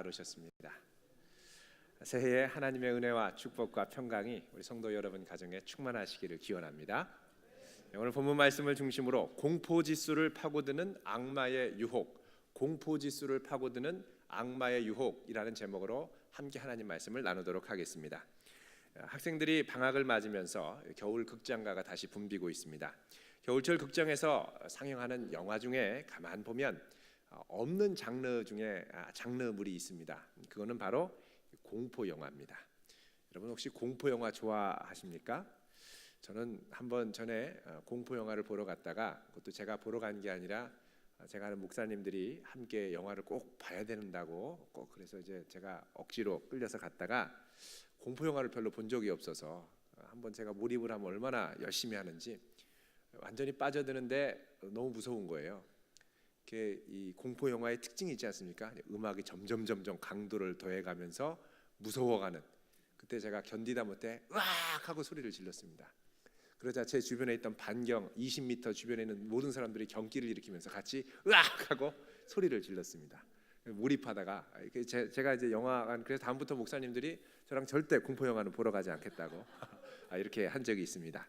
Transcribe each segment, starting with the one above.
잘 오셨습니다. 새해에 하나님의 은혜와 축복과 평강이 우리 성도 여러분 가정에 충만하시기를 기원합니다. 오늘 본문 말씀을 중심으로 공포지수를 파고드는 악마의 유혹, 공포지수를 파고드는 악마의 유혹이라는 제목으로 함께 하나님 말씀을 나누도록 하겠습니다. 학생들이 방학을 맞으면서 겨울 극장가가 다시 붐비고 있습니다. 겨울철 극장에서 상영하는 영화 중에 가만 보면 없는 장르 중에 장르물이 있습니다. 그거는 바로 공포 영화입니다. 여러분 혹시 공포 영화 좋아하십니까? 저는 한번 전에 공포 영화를 보러 갔다가 그것도 제가 보러 간 게 아니라 제가 아는 목사님들이 함께 영화를 꼭 봐야 된다고 꼭 그래서 이제 제가 억지로 끌려서 갔다가 공포 영화를 별로 본 적이 없어서 한번 제가 몰입을 하면 얼마나 열심히 하는지 완전히 빠져드는데 너무 무서운 거예요. 이 공포 영화의 특징이 있지 않습니까? 음악이 점점 강도를 더해가면서 무서워가는. 그때 제가 견디다 못해 으악 하고 소리를 질렀습니다. 그러자 제 주변에 있던 반경 20m 주변에 있는 모든 사람들이 경기를 일으키면서 같이 으악 하고 소리를 질렀습니다. 몰입하다가 제가 이제 영화관 그래서 다음부터 목사님들이 저랑 절대 공포 영화는 보러 가지 않겠다고 이렇게 한 적이 있습니다.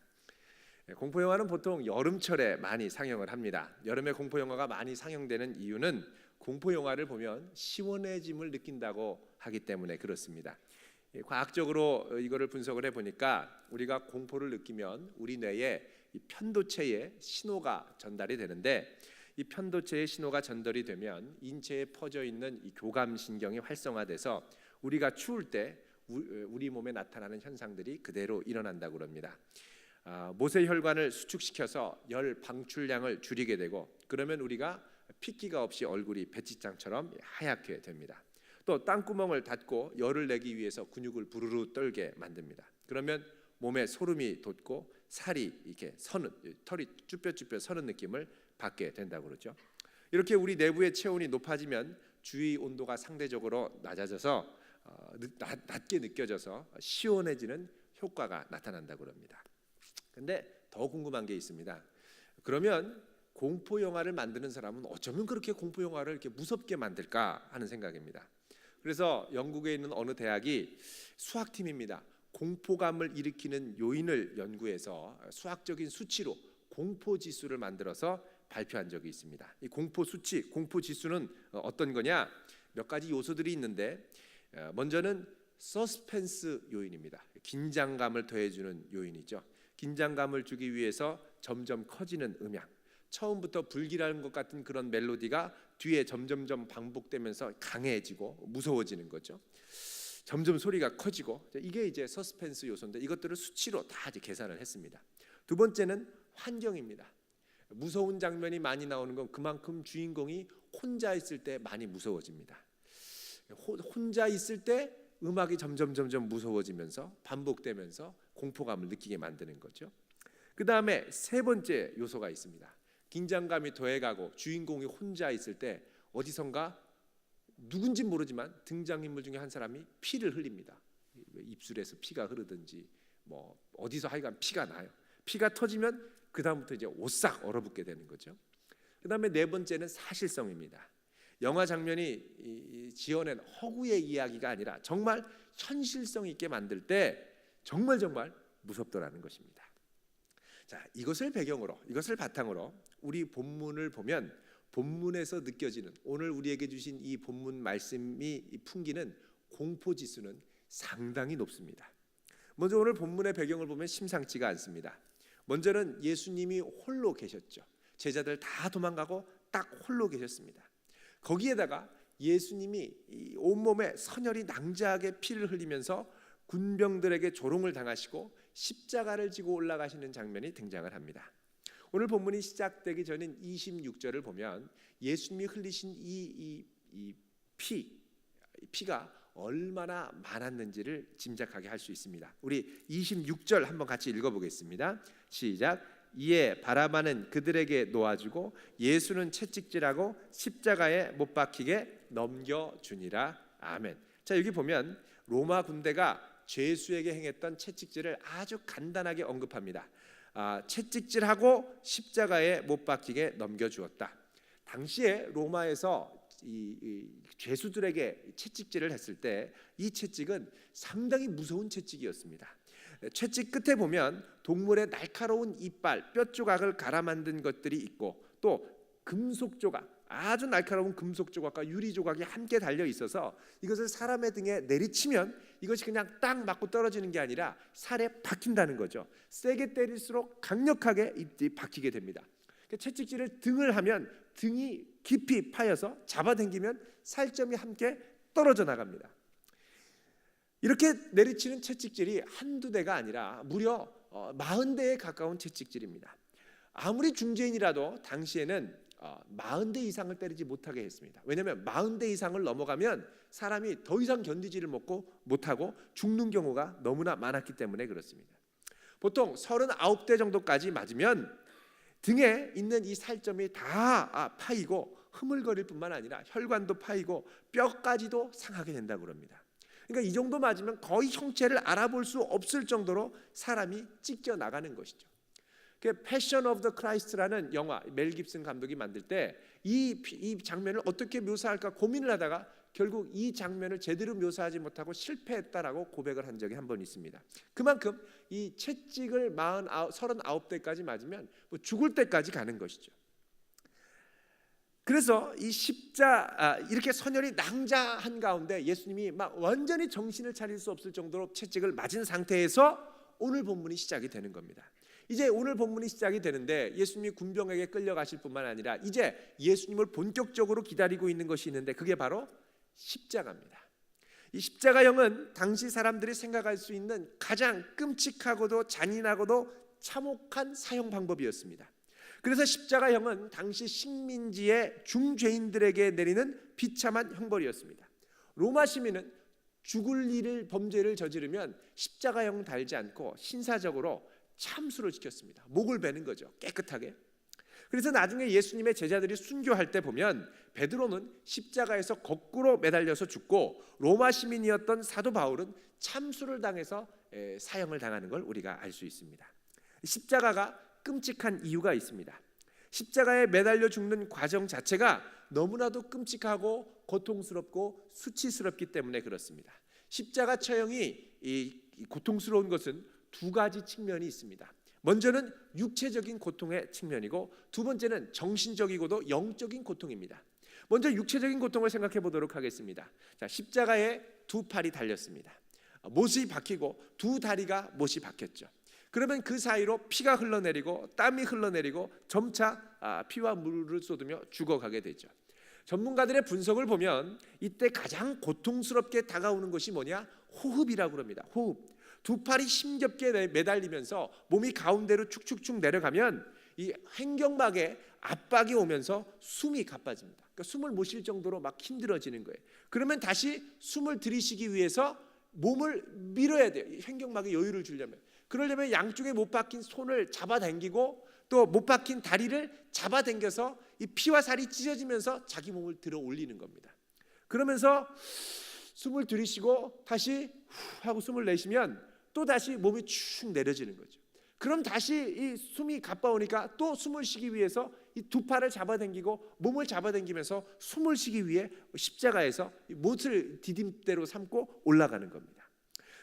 공포 영화는 보통 여름철에 많이 상영을 합니다. 여름에 공포 영화가 많이 상영되는 이유는 공포 영화를 보면 시원해짐을 느낀다고 하기 때문에 그렇습니다. 과학적으로 이거를 분석을 해보니까 우리가 공포를 느끼면 우리 뇌에 이 편도체에 신호가 전달이 되는데 이 편도체의 신호가 전달이 되면 인체에 퍼져 있는 이 교감신경이 활성화돼서 우리가 추울 때 우리 몸에 나타나는 현상들이 그대로 일어난다고 합니다. 모세혈관을 수축시켜서 열 방출량을 줄이게 되고 그러면 우리가 핏기가 없이 얼굴이 배지장처럼 하얗게 됩니다. 또 땅구멍을 닫고 열을 내기 위해서 근육을 부르르 떨게 만듭니다. 그러면 몸에 소름이 돋고 살이 이렇게 서는 털이 쭈뼛쭈뼛 서는 느낌을 받게 된다고 그러죠. 이렇게 우리 내부의 체온이 높아지면 주위 온도가 상대적으로 낮아져서 낮게 느껴져서 시원해지는 효과가 나타난다고 합니다. 근데 더 궁금한 게 있습니다. 그러면 공포 영화를 만드는 사람은 어쩌면 그렇게 공포 영화를 이렇게 무섭게 만들까 하는 생각입니다. 그래서 영국에 있는 어느 대학이 수학팀입니다. 공포감을 일으키는 요인을 연구해서 수학적인 수치로 공포 지수를 만들어서 발표한 적이 있습니다. 이 공포 수치, 공포 지수는 어떤 거냐? 몇 가지 요소들이 있는데 먼저는 서스펜스 요인입니다. 긴장감을 더해주는 요인이죠. 긴장감을 주기 위해서 점점 커지는 음향. 처음부터 불길한 것 같은 그런 멜로디가 뒤에 점점 반복되면서 강해지고 무서워지는 거죠. 점점 소리가 커지고 이게 이제 서스펜스 요소인데 이것들을 수치로 다 이제 계산을 했습니다. 두 번째는 환경입니다. 무서운 장면이 많이 나오는 건 그만큼 주인공이 혼자 있을 때 많이 무서워집니다. 혼자 있을 때 음악이 점점 무서워지면서 반복되면서 공포감을 느끼게 만드는 거죠. 그 다음에 세 번째 요소가 있습니다. 긴장감이 더해가고 주인공이 혼자 있을 때 어디선가 누군지 모르지만 등장인물 중에 한 사람이 피를 흘립니다. 입술에서 피가 흐르든지 뭐 어디서 하여간 피가 나요. 피가 터지면 그 다음부터 이제 오싹 얼어붙게 되는 거죠. 그 다음에 네 번째는 사실성입니다. 영화 장면이 지어낸 허구의 이야기가 아니라 정말 현실성 있게 만들 때 정말 무섭더라는 것입니다. 자, 이것을 배경으로, 이것을 바탕으로 우리 본문을 보면 본문에서 느껴지는 오늘 우리에게 주신 이 본문 말씀이 풍기는 공포 지수는 상당히 높습니다. 먼저 오늘 본문의 배경을 보면 심상치가 않습니다. 먼저는 예수님이 홀로 계셨죠. 제자들 다 도망가고 딱 홀로 계셨습니다. 거기에다가 예수님이 온몸에 선혈이 낭자하게 피를 흘리면서 군병들에게 조롱을 당하시고 십자가를 지고 올라가시는 장면이 등장을 합니다. 오늘 본문이 시작되기 전인 26절을 보면 예수님이 흘리신 이 피가 얼마나 많았는지를 짐작하게 할 수 있습니다. 우리 26절 한번 같이 읽어보겠습니다. 시작. 이에 바라바는 그들에게 놓아주고 예수는 채찍질하고 십자가에 못 박히게 넘겨주니라. 아멘. 자, 여기 보면 로마 군대가 죄수에게 행했던 채찍질을 아주 간단하게 언급합니다. 채찍질하고 십자가에 못 박히게 넘겨주었다. 당시에 로마에서 이 죄수들에게 채찍질을 했을 때 이 채찍은 상당히 무서운 채찍이었습니다. 채찍 끝에 보면 동물의 날카로운 이빨, 뼈 조각을 갈아 만든 것들이 있고 또 금속 조각, 아주 날카로운 금속 조각과 유리 조각이 함께 달려 있어서 이것을 사람의 등에 내리치면 이것이 그냥 딱 맞고 떨어지는 게 아니라 살에 박힌다는 거죠. 세게 때릴수록 강력하게 박히게 됩니다. 채찍질을 등을 하면 등이 깊이 파여서 잡아당기면 살점이 함께 떨어져 나갑니다. 이렇게 내리치는 채찍질이 한두 대가 아니라 무려 40대에 가까운 채찍질입니다. 아무리 중죄인이라도 당시에는 40대 이상을 때리지 못하게 했습니다. 왜냐하면 40대 이상을 넘어가면 사람이 더 이상 견디지를 못하고 죽는 경우가 너무나 많았기 때문에 그렇습니다. 보통 39대 정도까지 맞으면 등에 있는 이 살점이 다 파이고 흐물거릴 뿐만 아니라 혈관도 파이고 뼈까지도 상하게 된다고 합니다. 그러니까 이 정도 맞으면 거의 형체를 알아볼 수 없을 정도로 사람이 찢겨 나가는 것이죠. 패션 오브 더 크라이스트라는 영화, 멜 깁슨 감독이 만들 때 이 장면을 어떻게 묘사할까 고민을 하다가 결국 이 장면을 제대로 묘사하지 못하고 실패했다라고 고백을 한 적이 한 번 있습니다. 그만큼 이 채찍을 39대까지 맞으면 죽을 때까지 가는 것이죠. 그래서 이 이렇게 선열이 낭자한 가운데 예수님이 막 완전히 정신을 차릴 수 없을 정도로 채찍을 맞은 상태에서 오늘 본문이 시작이 되는 겁니다. 이제 오늘 본문이 시작이 되는데 예수님이 군병에게 끌려가실 뿐만 아니라 이제 예수님을 본격적으로 기다리고 있는 것이 있는데 그게 바로 십자가입니다. 이 십자가형은 당시 사람들이 생각할 수 있는 가장 끔찍하고도 잔인하고도 참혹한 사형 방법이었습니다. 그래서 십자가형은 당시 식민지의 중죄인들에게 내리는 비참한 형벌이었습니다. 로마 시민은 죽을 일을 범죄를 저지르면 십자가형 달지 않고 신사적으로 참수를 지켰습니다. 목을 베는 거죠. 깨끗하게. 그래서 나중에 예수님의 제자들이 순교할 때 보면 베드로는 십자가에서 거꾸로 매달려서 죽고 로마 시민이었던 사도 바울은 참수를 당해서 사형을 당하는 걸 우리가 알 수 있습니다. 십자가가 끔찍한 이유가 있습니다. 십자가에 매달려 죽는 과정 자체가 너무나도 끔찍하고 고통스럽고 수치스럽기 때문에 그렇습니다. 십자가 처형이 고통스러운 것은 두 가지 측면이 있습니다. 먼저는 육체적인 고통의 측면이고 두 번째는 정신적이고도 영적인 고통입니다. 먼저 육체적인 고통을 생각해 보도록 하겠습니다. 자, 십자가에 두 팔이 달렸습니다. 못이 박히고 두 다리가 못이 박혔죠. 그러면 그 사이로 피가 흘러내리고 땀이 흘러내리고 점차 피와 물을 쏟으며 죽어가게 되죠. 전문가들의 분석을 보면 이때 가장 고통스럽게 다가오는 것이 뭐냐? 호흡이라고 합니다. 호흡. 두 팔이 힘겹게 매달리면서 몸이 가운데로 축축축 내려가면 이 횡격막에 압박이 오면서 숨이 가빠집니다. 그러니까 숨을 못 쉴 정도로 막 힘들어지는 거예요. 그러면 다시 숨을 들이쉬기 위해서 몸을 밀어야 돼요. 횡격막에 여유를 주려면. 그러려면 양쪽에 못 박힌 손을 잡아당기고 또 못 박힌 다리를 잡아당겨서 이 피와 살이 찢어지면서 자기 몸을 들어 올리는 겁니다. 그러면서 숨을 들이쉬고 다시 후 하고 숨을 내쉬면 또 다시 몸이 축 내려지는 거죠. 그럼 다시 이 숨이 가빠오니까 또 숨을 쉬기 위해서 이 두 팔을 잡아당기고 몸을 잡아당기면서 숨을 쉬기 위해 십자가에서 못을 디딤대로 삼고 올라가는 겁니다.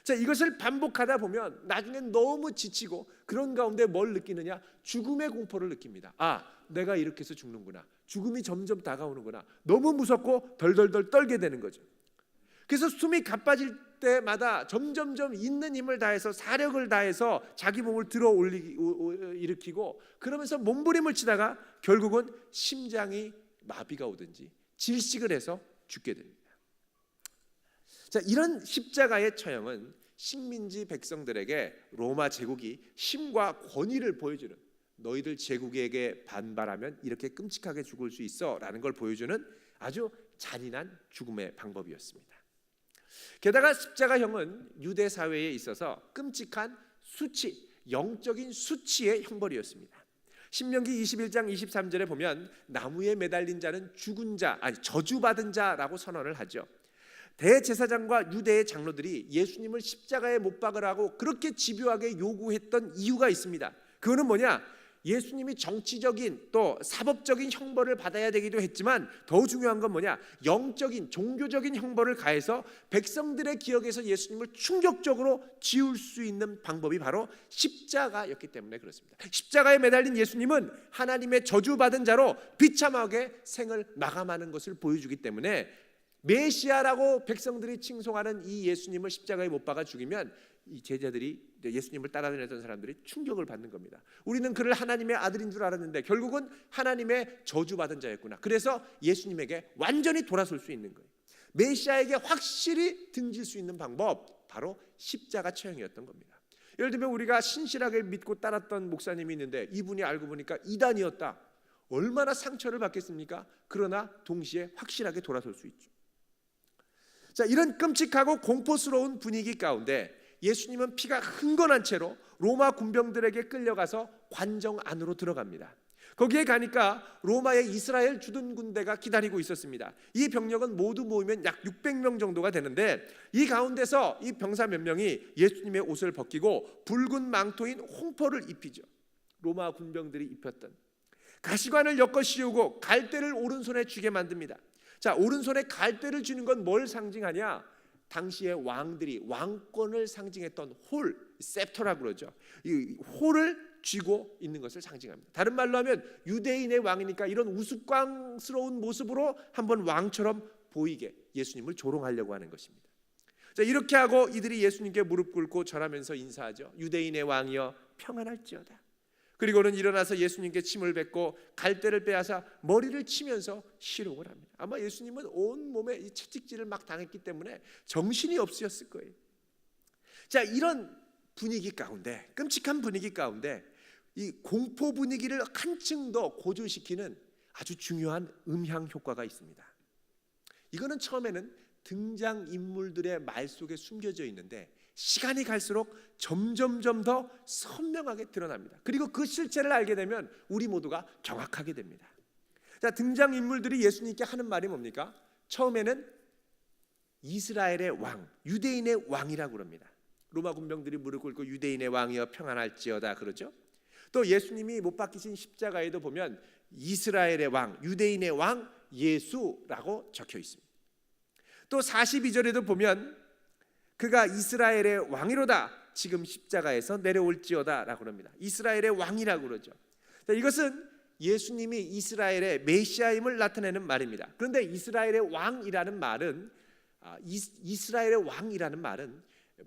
자, 이것을 반복하다 보면 나중엔 너무 지치고 그런 가운데 뭘 느끼느냐? 죽음의 공포를 느낍니다. 아, 내가 이렇게 해서 죽는구나. 죽음이 점점 다가오는구나. 너무 무섭고 덜덜덜 떨게 되는 거죠. 그래서 숨이 가빠질 때마다 점점점 있는 힘을 다해서 사력을 다해서 자기 몸을 들어 일으키고 그러면서 몸부림을 치다가 결국은 심장이 마비가 오든지 질식을 해서 죽게 됩니다. 자, 이런 십자가의 처형은 식민지 백성들에게 로마 제국이 힘과 권위를 보여주는, 너희들 제국에게 반발하면 이렇게 끔찍하게 죽을 수 있어 라는 걸 보여주는 아주 잔인한 죽음의 방법이었습니다. 게다가 십자가형은 유대 사회에 있어서 끔찍한 수치, 영적인 수치의 형벌이었습니다. 신명기 21장 23절에 보면 나무에 매달린 자는 죽은 자, 아니 저주받은 자라고 선언을 하죠. 대제사장과 유대의 장로들이 예수님을 십자가에 못 박으라고 그렇게 집요하게 요구했던 이유가 있습니다. 그거는 뭐냐? 예수님이 정치적인 또 사법적인 형벌을 받아야 되기도 했지만 더 중요한 건 뭐냐? 영적인 종교적인 형벌을 가해서 백성들의 기억에서 예수님을 충격적으로 지울 수 있는 방법이 바로 십자가였기 때문에 그렇습니다. 십자가에 매달린 예수님은 하나님의 저주받은 자로 비참하게 생을 마감하는 것을 보여주기 때문에 메시아라고 백성들이 칭송하는 이 예수님을 십자가에 못 박아 죽이면 이 제자들이, 예수님을 따라다녔던 사람들이 충격을 받는 겁니다. 우리는 그를 하나님의 아들인 줄 알았는데 결국은 하나님의 저주받은 자였구나. 그래서 예수님에게 완전히 돌아설 수 있는 거예요. 메시아에게 확실히 등질 수 있는 방법, 바로 십자가 처형이었던 겁니다. 예를 들면 우리가 신실하게 믿고 따랐던 목사님이 있는데 이분이 알고 보니까 이단이었다. 얼마나 상처를 받겠습니까? 그러나 동시에 확실하게 돌아설 수 있죠. 자, 이런 끔찍하고 공포스러운 분위기 가운데 예수님은 피가 흥건한 채로 로마 군병들에게 끌려가서 관정 안으로 들어갑니다. 거기에 가니까 로마의 이스라엘 주둔 군대가 기다리고 있었습니다. 이 병력은 모두 모이면 약 600명 정도가 되는데 이 가운데서 이 병사 몇 명이 예수님의 옷을 벗기고 붉은 망토인 홍포를 입히죠. 로마 군병들이 입혔던 가시관을 엮어 씌우고 갈대를 오른손에 쥐게 만듭니다. 자, 오른손에 갈대를 쥐는 건 뭘 상징하냐? 당시의 왕들이 왕권을 상징했던 홀, 셉터라고 그러죠. 이 홀을 쥐고 있는 것을 상징합니다. 다른 말로 하면 유대인의 왕이니까 이런 우스꽝스러운 모습으로 한번 왕처럼 보이게 예수님을 조롱하려고 하는 것입니다. 자, 이렇게 하고 이들이 예수님께 무릎 꿇고 절하면서 인사하죠. 유대인의 왕이여 평안할지어다. 그리고는 일어나서 예수님께 침을 뱉고 갈대를 빼앗아 머리를 치면서 희롱을 합니다. 아마 예수님은 온몸에 이 채찍질을 막 당했기 때문에 정신이 없으셨을 거예요. 자, 이런 분위기 가운데, 끔찍한 분위기 가운데 이 공포 분위기를 한층 더 고조시키는 아주 중요한 음향 효과가 있습니다. 이거는 처음에는 등장인물들의 말 속에 숨겨져 있는데 시간이 갈수록 점점점 더 선명하게 드러납니다. 그리고 그 실체를 알게 되면 우리 모두가 경악하게 됩니다. 자, 등장인물들이 예수님께 하는 말이 뭡니까? 처음에는 이스라엘의 왕, 유대인의 왕이라고 그럽니다. 로마 군병들이 무릎 꿇고 유대인의 왕이여 평안할지어다 그러죠. 또 예수님이 못 박히신 십자가에도 보면 이스라엘의 왕, 유대인의 왕 예수라고 적혀 있습니다. 또 42절에도 보면 그가 이스라엘의 왕이로다 지금 십자가에서 내려올지어다 라고 합니다. 이스라엘의 왕이라고 그러죠. 자, 이것은 예수님이 이스라엘의 메시아임을 나타내는 말입니다. 그런데 이스라엘의 왕이라는 말은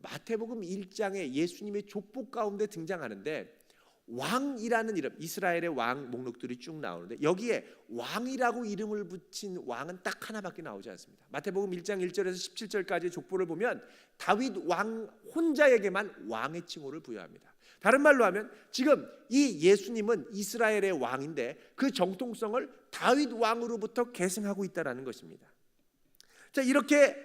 마태복음 1장에 예수님의 족보 가운데 등장하는데 왕이라는 이름, 이스라엘의 왕 목록들이 쭉 나오는데 여기에 왕이라고 이름을 붙인 왕은 딱 하나밖에 나오지 않습니다. 마태복음 1장 1절에서 17절까지 족보를 보면 다윗 왕 혼자에게만 왕의 칭호를 부여합니다. 다른 말로 하면 지금 이 예수님은 이스라엘의 왕인데 그 정통성을 다윗 왕으로부터 계승하고 있다는 것입니다. 자, 이렇게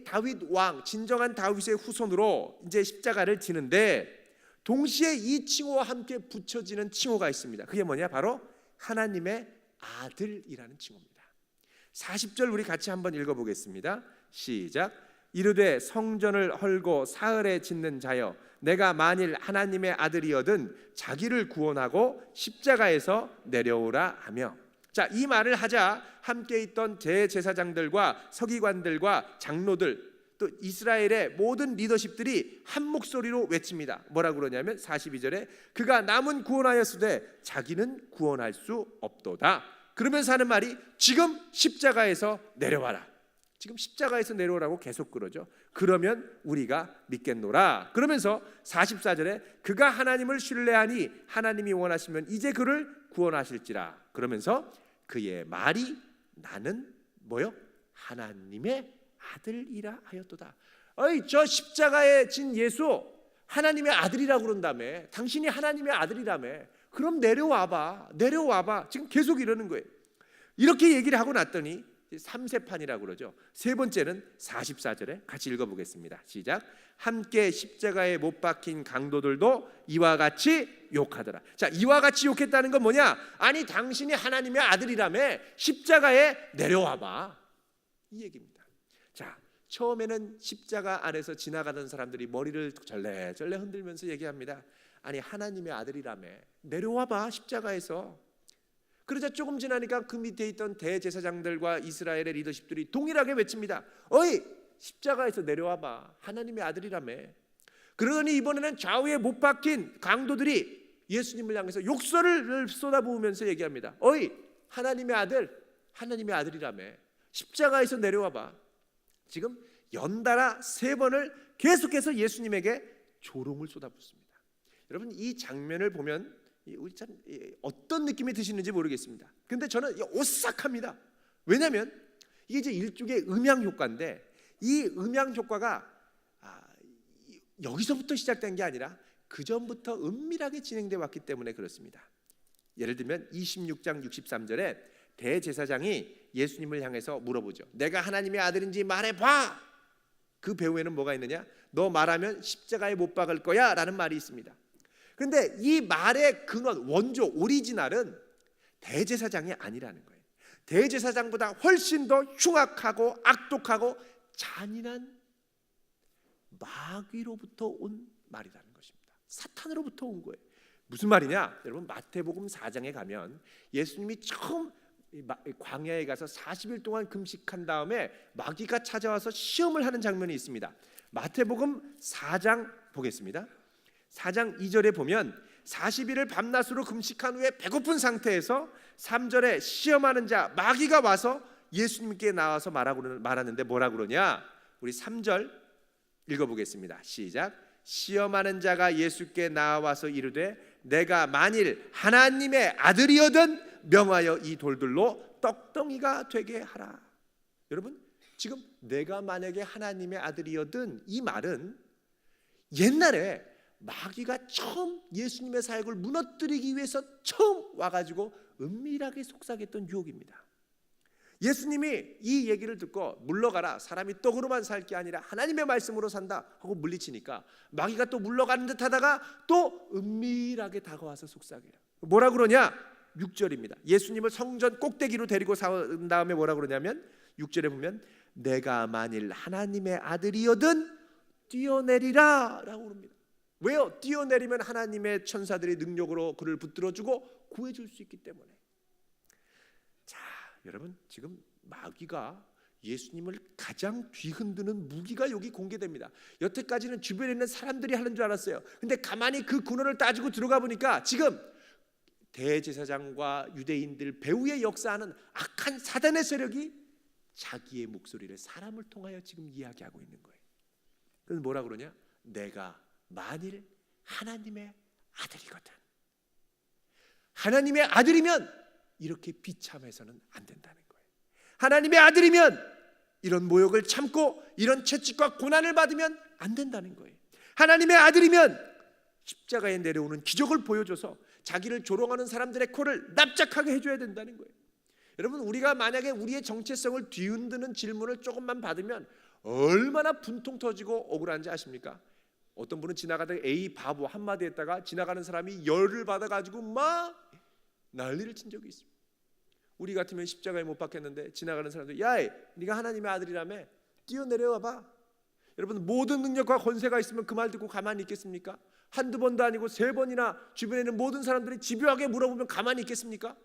다윗 왕, 진정한 다윗의 후손으로 이제 십자가를 지는데 동시에 이 칭호와 함께 붙여지는 칭호가 있습니다. 그게 뭐냐? 바로 하나님의 아들이라는 칭호입니다. 40절 우리 같이 한번 읽어보겠습니다. 시작. 이르되 성전을 헐고 사흘에 짓는 자여 내가 만일 하나님의 아들이어든 자기를 구원하고 십자가에서 내려오라 하며. 자, 이 말을 하자 함께 있던 대제사장들과 서기관들과 장로들 또 이스라엘의 모든 리더십들이 한 목소리로 외칩니다. 뭐라고 그러냐면 42절에 그가 남은 구원하였으되 자기는 구원할 수 없도다. 그러면서 하는 말이 지금 십자가에서 내려와라. 지금 십자가에서 내려오라고 계속 그러죠. 그러면 우리가 믿겠노라. 그러면서 44절에 그가 하나님을 신뢰하니 하나님이 원하시면 이제 그를 구원하실지라. 그러면서 그의 말이 나는 뭐요? 하나님의 아들이라 하였도다. 어이, 저 십자가에 진 예수 하나님의 아들이라고 그런다며. 당신이 하나님의 아들이라며. 그럼 내려와봐. 지금 계속 이러는 거예요. 이렇게 얘기를 하고 났더니 3세판이라고 그러죠. 세 번째는 44절에 같이 읽어보겠습니다. 시작. 함께 십자가에 못 박힌 강도들도 이와 같이 욕하더라. 자, 이와 같이 욕했다는 건 뭐냐? 아니, 당신이 하나님의 아들이라며 십자가에 내려와봐, 이 얘기입니다. 자, 처음에는 십자가 안에서 지나가던 사람들이 머리를 절레절레 흔들면서 얘기합니다. 아니 하나님의 아들이라며 내려와봐 십자가에서. 그러자 조금 지나니까 그 밑에 있던 대제사장들과 이스라엘의 리더십들이 동일하게 외칩니다. 어이 십자가에서 내려와봐 하나님의 아들이라며. 그러더니 이번에는 좌우에 못 박힌 강도들이 예수님을 향해서 욕설을 쏟아부으면서 얘기합니다. 어이 하나님의 아들, 하나님의 아들이라며 십자가에서 내려와봐. 지금 연달아 3번을 계속해서 예수님에게 조롱을 쏟아붓습니다. 여러분 이 장면을 보면 우리 참 어떤 느낌이 드시는지 모르겠습니다. 근데 저는 오싹합니다. 왜냐하면 이게 이제 일종의 음향 효과인데 이 음향 효과가 여기서부터 시작된 게 아니라 그 전부터 은밀하게 진행되어 왔기 때문에 그렇습니다. 예를 들면 26장 63절에 대제사장이 예수님을 향해서 물어보죠. 내가 하나님의 아들인지 말해봐. 그 배후에는 뭐가 있느냐? 너 말하면 십자가에 못 박을 거야 라는 말이 있습니다. 그런데 이 말의 근원, 원조, 오리지널은 대제사장이 아니라는 거예요. 대제사장보다 훨씬 더 흉악하고 악독하고 잔인한 마귀로부터 온 말이라는 것입니다. 사탄으로부터 온 거예요. 무슨 말이냐? 여러분 마태복음 4장에 가면 예수님이 처음 광야에 가서 40일 동안 금식한 다음에 마귀가 찾아와서 시험을 하는 장면이 있습니다. 마태복음 4장 보겠습니다. 4장 2절에 보면 40일을 밤낮으로 금식한 후에 배고픈 상태에서 3절에 시험하는 자 마귀가 와서 예수님께 나와서 말하는데 뭐라 그러냐? 우리 3절 읽어보겠습니다. 시작. 시험하는 자가 예수께 나와서 이르되 내가 만일 하나님의 아들이거든 명하여 이 돌들로 떡덩이가 되게 하라. 여러분 지금 내가 만약에 하나님의 아들이거든 이 말은 옛날에 마귀가 처음 예수님의 사역을 무너뜨리기 위해서 처음 와가지고 은밀하게 속삭였던 유혹입니다. 예수님이 이 얘기를 듣고 물러가라 사람이 떡으로만 살 게 아니라 하나님의 말씀으로 산다 하고 물리치니까 마귀가 또 물러가는 듯 하다가 또 은밀하게 다가와서 속삭여요. 뭐라 그러냐? 6절입니다. 예수님을 성전 꼭대기로 데리고 산 다음에 뭐라 그러냐면 6절에 보면 내가 만일 하나님의 아들이거든 뛰어내리라 라고 그럽니다. 왜요? 뛰어내리면 하나님의 천사들이 능력으로 그를 붙들어주고 구해줄 수 있기 때문에. 자, 여러분 지금 마귀가 예수님을 가장 뒤흔드는 무기가 여기 공개됩니다. 여태까지는 주변에 있는 사람들이 하는 줄 알았어요. 근데 가만히 그 근원을 따지고 들어가 보니까 지금 대제사장과 유대인들 배후에 역사하는 악한 사단의 세력이 자기의 목소리를 사람을 통하여 지금 이야기하고 있는 거예요. 그래서 뭐라 그러냐? 내가 만일 하나님의 아들이거든. 하나님의 아들이면 이렇게 비참해서는 안 된다는 거예요. 하나님의 아들이면 이런 모욕을 참고 이런 채찍과 고난을 받으면 안 된다는 거예요. 하나님의 아들이면 십자가에 내려오는 기적을 보여줘서 자기를 조롱하는 사람들의 코를 납작하게 해줘야 된다는 거예요. 여러분 우리가 만약에 우리의 정체성을 뒤흔드는 질문을 조금만 받으면 얼마나 분통 터지고 억울한지 아십니까? 어떤 분은 지나가다가 에이 바보 한마디 했다가 지나가는 사람이 열을 받아가지고 막 난리를 친 적이 있습니다. 우리 같으면 십자가에 못 박혔는데 지나가는 사람들 야 네가 하나님의 아들이라며 뛰어내려와봐. 여러분 모든 능력과 권세가 있으면 그 말 듣고 가만히 있겠습니까? 한두 번도 아니고 3번이나 주변에 있는 모든 사람들이 집요하게 물어보면 가만히 있겠습니까?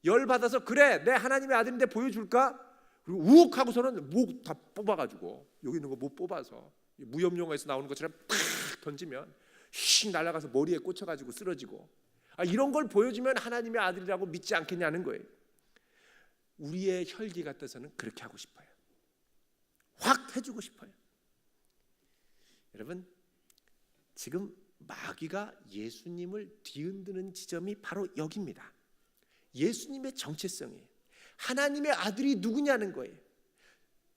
열받아서 그래 내 하나님의 아들인데 보여줄까? 그리고 우욱 하고서는 목 다 뽑아가지고 여기 있는 거 못 뽑아서 무협영화에서 나오는 것처럼 팍 던지면 휙 날아가서 머리에 꽂혀가지고 쓰러지고 이런 걸 보여주면 하나님의 아들이라고 믿지 않겠냐는 거예요. 우리의 혈기 같아서는 그렇게 하고 싶어요. 확 해주고 싶어요. 여러분 지금 마귀가 예수님을 뒤흔드는 지점이 바로 여기입니다. 예수님의 정체성이에요. 하나님의 아들이 누구냐는 거예요.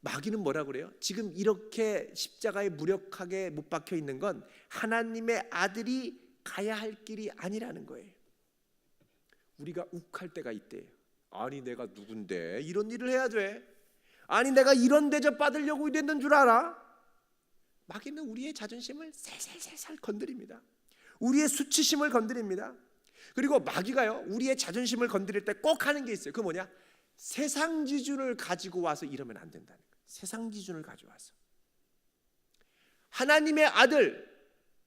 마귀는 뭐라 그래요? 지금 이렇게 십자가에 무력하게 못 박혀 있는 건 하나님의 아들이 가야 할 길이 아니라는 거예요. 우리가 욱할 때가 있대요. 아니 내가 누군데 이런 일을 해야 돼? 아니 내가 이런 대접 받으려고 이랬는 줄 알아? 마귀는 우리의 자존심을 살살살살 건드립니다. 우리의 수치심을 건드립니다. 그리고 마귀가요 우리의 자존심을 건드릴 때 꼭 하는 게 있어요. 그 뭐냐? 세상 기준을 가지고 와서 이러면 안 된다는 거예요. 세상 기준을 가져와서 하나님의 아들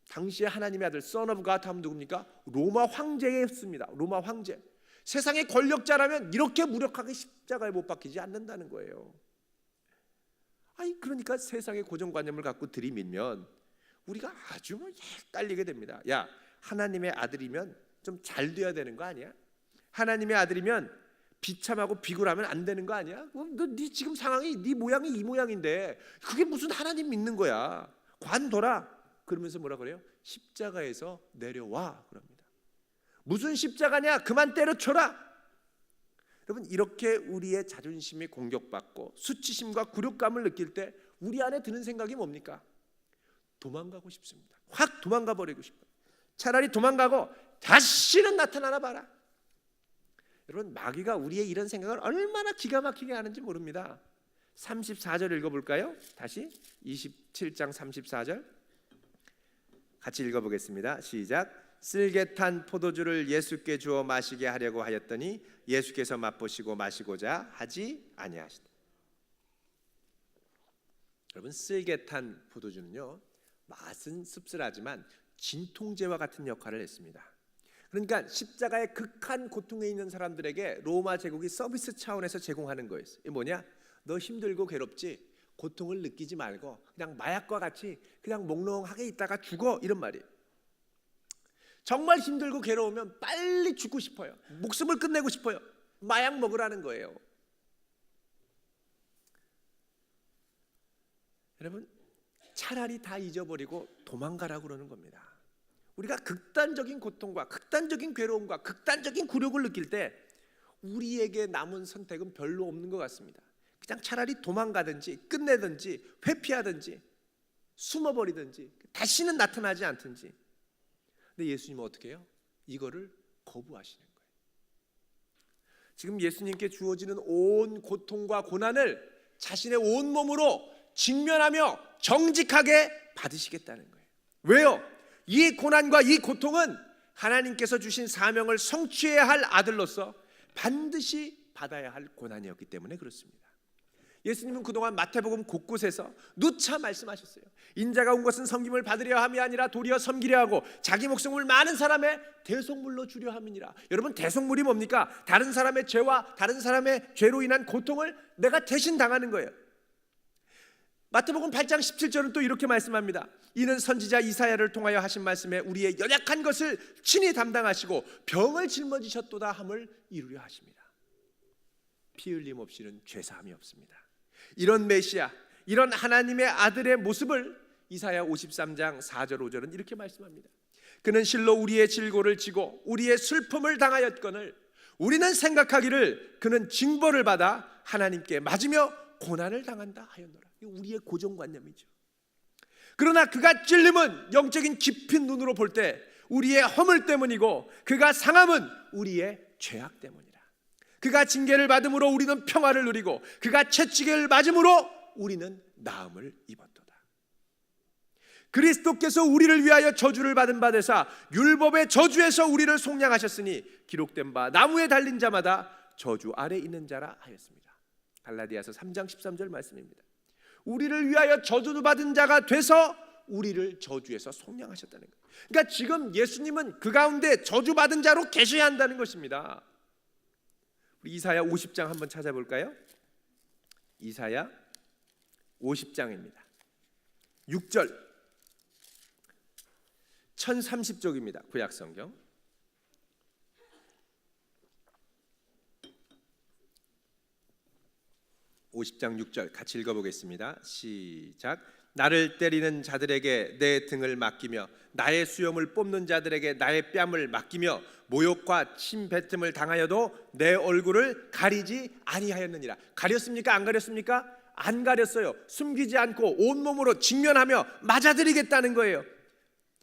당시에 하나님의 아들 Son of God 하면 누굽니까? 로마 황제였습니다. 로마 황제. 세상의 권력자라면 이렇게 무력하게 십자가에 못 박히지 않는다는 거예요. 아니 그러니까 세상의 고정관념을 갖고 들이밀면 우리가 아주 헷갈리게 됩니다. 야, 하나님의 아들이면 좀 잘 돼야 되는 거 아니야? 하나님의 아들이면 비참하고 비굴하면 안 되는 거 아니야? 네 지금 상황이 네 모양이 이 모양인데 그게 무슨 하나님 믿는 거야? 관둬라. 그러면서 뭐라 그래요? 십자가에서 내려와 그럽니다. 무슨 십자가냐? 그만 때려쳐라. 여러분 이렇게 우리의 자존심이 공격받고 수치심과 굴욕감을 느낄 때 우리 안에 드는 생각이 뭡니까? 도망가고 싶습니다. 확 도망가 버리고 싶어요. 차라리 도망가고 다시는 나타나나 봐라. 여러분 마귀가 우리의 이런 생각을 얼마나 기가 막히게 하는지 모릅니다. 34절 읽어볼까요? 다시 27장 34절 같이 읽어보겠습니다. 시작. 쓸개 탄 포도주를 예수께 주어 마시게 하려고 하였더니 예수께서 맛보시고 마시고자 하지 아니하시다. 여러분 쓸개 탄 포도주는요 맛은 씁쓸하지만 진통제와 같은 역할을 했습니다. 그러니까 십자가의 극한 고통에 있는 사람들에게 로마 제국이 서비스 차원에서 제공하는 거였어요. 이게 뭐냐? 너 힘들고 괴롭지? 고통을 느끼지 말고 그냥 마약과 같이 그냥 몽롱하게 있다가 죽어 이런 말이에요. 정말 힘들고 괴로우면 빨리 죽고 싶어요. 목숨을 끝내고 싶어요. 마약 먹으라는 거예요. 여러분 차라리 다 잊어버리고 도망가라고 그러는 겁니다. 우리가 극단적인 고통과 극단적인 괴로움과 극단적인 굴욕을 느낄 때 우리에게 남은 선택은 별로 없는 것 같습니다. 그냥 차라리 도망가든지 끝내든지 회피하든지 숨어버리든지 다시는 나타나지 않든지. 근데 예수님은 어떻게 해요? 이거를 거부하시는 거예요. 지금 예수님께 주어지는 온 고통과 고난을 자신의 온 몸으로 직면하며 정직하게 받으시겠다는 거예요. 왜요? 이 고난과 이 고통은 하나님께서 주신 사명을 성취해야 할 아들로서 반드시 받아야 할 고난이었기 때문에 그렇습니다. 예수님은 그동안 마태복음 곳곳에서 누차 말씀하셨어요. 인자가 온 것은 섬김을 받으려 함이 아니라 도리어 섬기려 하고 자기 목숨을 많은 사람의 대속물로 주려 함이니라. 여러분 대속물이 뭡니까? 다른 사람의 죄와 다른 사람의 죄로 인한 고통을 내가 대신 당하는 거예요. 마태복음 8장 17절은 또 이렇게 말씀합니다. 이는 선지자 이사야를 통하여 하신 말씀에 우리의 연약한 것을 친히 담당하시고 병을 짊어지셨도다 함을 이루려 하십니다. 피 흘림 없이는 죄사함이 없습니다. 이런 메시아, 이런 하나님의 아들의 모습을 이사야 53장 4절 5절은 이렇게 말씀합니다. 그는 실로 우리의 질고를 지고 우리의 슬픔을 당하였거늘 우리는 생각하기를 그는 징벌을 받아 하나님께 맞으며 고난을 당한다 하였노라. 이게 우리의 고정관념이죠. 그러나 그가 찔림은 영적인 깊은 눈으로 볼 때 우리의 허물 때문이고 그가 상함은 우리의 죄악 때문이라. 그가 징계를 받음으로 우리는 평화를 누리고 그가 채찍을 맞음으로 우리는 나음을 입었도다. 그리스도께서 우리를 위하여 저주를 받은 바 되사 율법의 저주에서 우리를 속량하셨으니 기록된 바 나무에 달린 자마다 저주 아래 있는 자라 하였습니다. 갈라디아서 3장 13절 말씀입니다. 우리를 위하여 저주를 받은 자가 돼서 우리를 저주에서 속량하셨다는 거예요. 그러니까 지금 예수님은 그 가운데 저주받은 자로 계셔야 한다는 것입니다. 우리 이사야 50장 한번 찾아볼까요? 이사야 50장입니다. 6절 1030쪽입니다. 구약성경. (50장 6절) 같이 읽어보겠습니다. 시작. 나를 때리는 자들에게 내 등을 맡기며 나의 수염을 뽑는 자들에게 나의 뺨을 맡기며 모욕과 침뱉음을 당하여도 내 얼굴을 가리지 아니하였느니라. 가렸습니까? 안 가렸습니까? 안 가렸어요. 숨기지 않고 온몸으로 직면하며 맞아들이겠다는 거예요.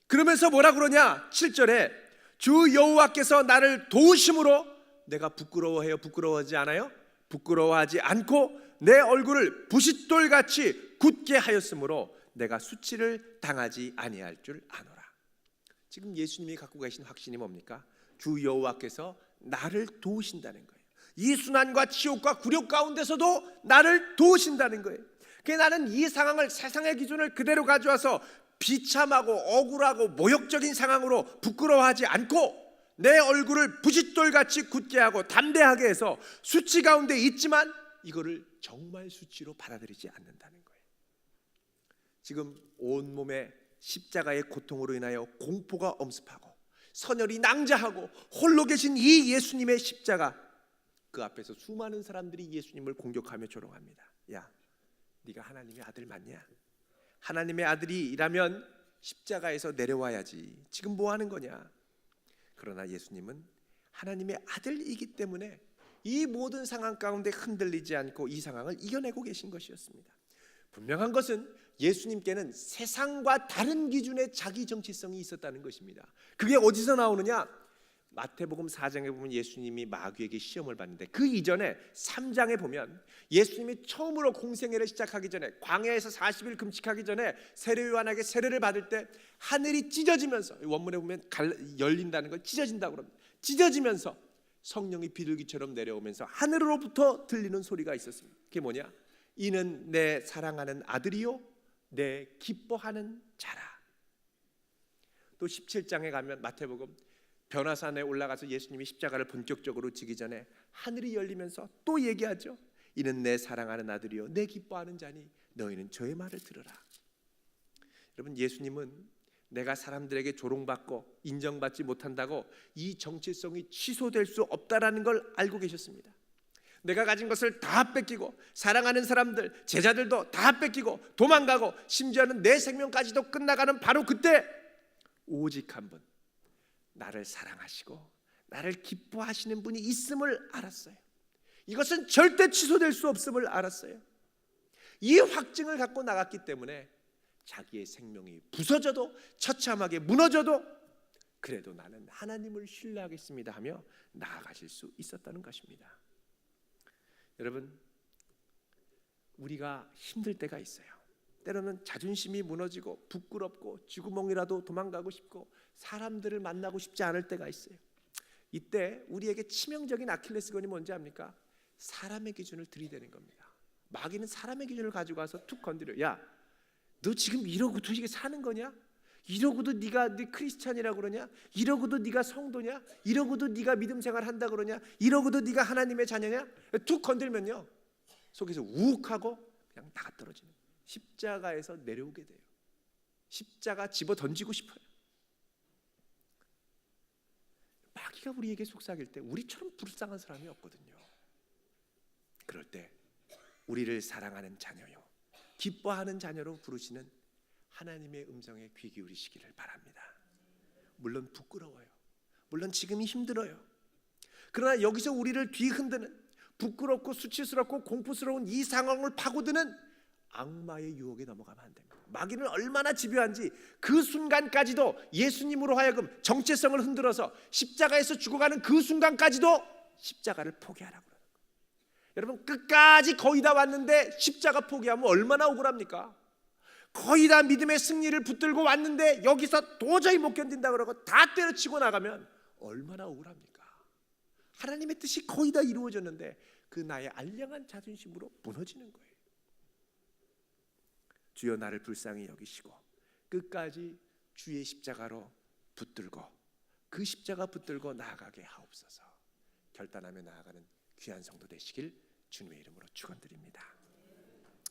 그러면서 뭐라 그러냐? 7절에 주 여호와께서 나를 도우심으로 내가 부끄러워해요? 부끄러워하지 않아요? 부끄러워하지 않고 내 얼굴을 부싯돌같이 굳게 하였으므로 내가 수치를 당하지 아니할 줄 아노라. 지금 예수님이 갖고 계신 확신이 뭡니까? 주 여호와께서 나를 도우신다는 거예요. 이 순환과 치욕과 굴욕 가운데서도 나를 도우신다는 거예요. 나는 이 상황을, 세상의 기준을 그대로 가져와서 비참하고 억울하고 모욕적인 상황으로 부끄러워하지 않고 내 얼굴을 부싯돌같이 굳게 하고 담대하게 해서 수치 가운데 있지만 이거를 정말 수치로 받아들이지 않는다는 거예요. 지금 온몸에 십자가의 고통으로 인하여 공포가 엄습하고 선혈이 낭자하고 홀로 계신 이 예수님의 십자가, 그 앞에서 수많은 사람들이 예수님을 공격하며 조롱합니다. 야, 네가 하나님의 아들 맞냐? 하나님의 아들이라면 십자가에서 내려와야지. 지금 뭐 하는 거냐? 그러나 예수님은 하나님의 아들이기 때문에 이 모든 상황 가운데 흔들리지 않고 이 상황을 이겨내고 계신 것이었습니다. 분명한 것은 예수님께는 세상과 다른 기준의 자기 정체성이 있었다는 것입니다. 그게 어디서 나오느냐? 마태복음 4장에 보면 예수님이 마귀에게 시험을 받는데 그 이전에 3장에 보면 예수님이 처음으로 공생애를 시작하기 전에 광야에서 40일 금식하기 전에 세례 요한에게 세례를 받을 때 하늘이 찢어지면서, 원문에 보면 열린다는 걸 찢어진다고 합니다. 찢어지면서 성령이 비둘기처럼 내려오면서 하늘로부터 들리는 소리가 있었습니다. 그게 뭐냐? 이는 내 사랑하는 아들이요 내 기뻐하는 자라. 또 17장에 가면 마태복음 변화산에 올라가서 예수님이 십자가를 본격적으로 지기 전에 하늘이 열리면서 또 얘기하죠. 이는 내 사랑하는 아들이요 내 기뻐하는 자니 너희는 저의 말을 들으라. 여러분, 예수님은 내가 사람들에게 조롱받고 인정받지 못한다고 이 정체성이 취소될 수 없다라는 걸 알고 계셨습니다. 내가 가진 것을 다 뺏기고 사랑하는 사람들, 제자들도 다 뺏기고 도망가고 심지어는 내 생명까지도 끝나가는 바로 그때 오직 한 분, 나를 사랑하시고 나를 기뻐하시는 분이 있음을 알았어요. 이것은 절대 취소될 수 없음을 알았어요. 이 확증을 갖고 나갔기 때문에 자기의 생명이 부서져도 처참하게 무너져도 그래도 나는 하나님을 신뢰하겠습니다 하며 나아가실 수 있었다는 것입니다. 여러분, 우리가 힘들 때가 있어요. 때로는 자존심이 무너지고 부끄럽고 쥐구멍이라도 도망가고 싶고 사람들을 만나고 싶지 않을 때가 있어요. 이때 우리에게 치명적인 아킬레스건이 뭔지 압니까? 사람의 기준을 들이대는 겁니다. 마귀는 사람의 기준을 가지고 와서 툭 건드려. 야, 너 지금 이러고도 이게 사는 거냐? 이러고도 네가 네 크리스찬이라고 그러냐? 이러고도 네가 성도냐? 이러고도 네가 믿음 생활 한다 그러냐? 이러고도 네가 하나님의 자녀냐? 툭 건들면요 속에서 우욱하고 그냥 나가 떨어지는 거예요. 십자가에서 내려오게 돼요. 십자가 집어 던지고 싶어요. 마귀가 우리에게 속삭일 때 우리처럼 불쌍한 사람이 없거든요. 그럴 때 우리를 사랑하는 자녀요, 기뻐하는 자녀로 부르시는 하나님의 음성에 귀 기울이시기를 바랍니다. 물론 부끄러워요. 물론 지금이 힘들어요. 그러나 여기서 우리를 뒤흔드는 부끄럽고 수치스럽고 공포스러운 이 상황을 파고드는 악마의 유혹에 넘어가면 안 됩니다. 마귀는 얼마나 집요한지 그 순간까지도 예수님으로 하여금 정체성을 흔들어서 십자가에서 죽어가는 그 순간까지도 십자가를 포기하라고 그러는 거예요. 여러분, 끝까지 거의 다 왔는데 십자가 포기하면 얼마나 억울합니까? 거의 다 믿음의 승리를 붙들고 왔는데 여기서 도저히 못 견딘다 그러고 다 때려치고 나가면 얼마나 억울합니까? 하나님의 뜻이 거의 다 이루어졌는데 그 나의 알량한 자존심으로 무너지는 거예요. 주여 나를 불쌍히 여기시고 끝까지 주의 십자가로 붙들고 그 십자가 붙들고 나아가게 하옵소서. 결단하며 나아가는 귀한 성도 되시길 주님의 이름으로 축원드립니다.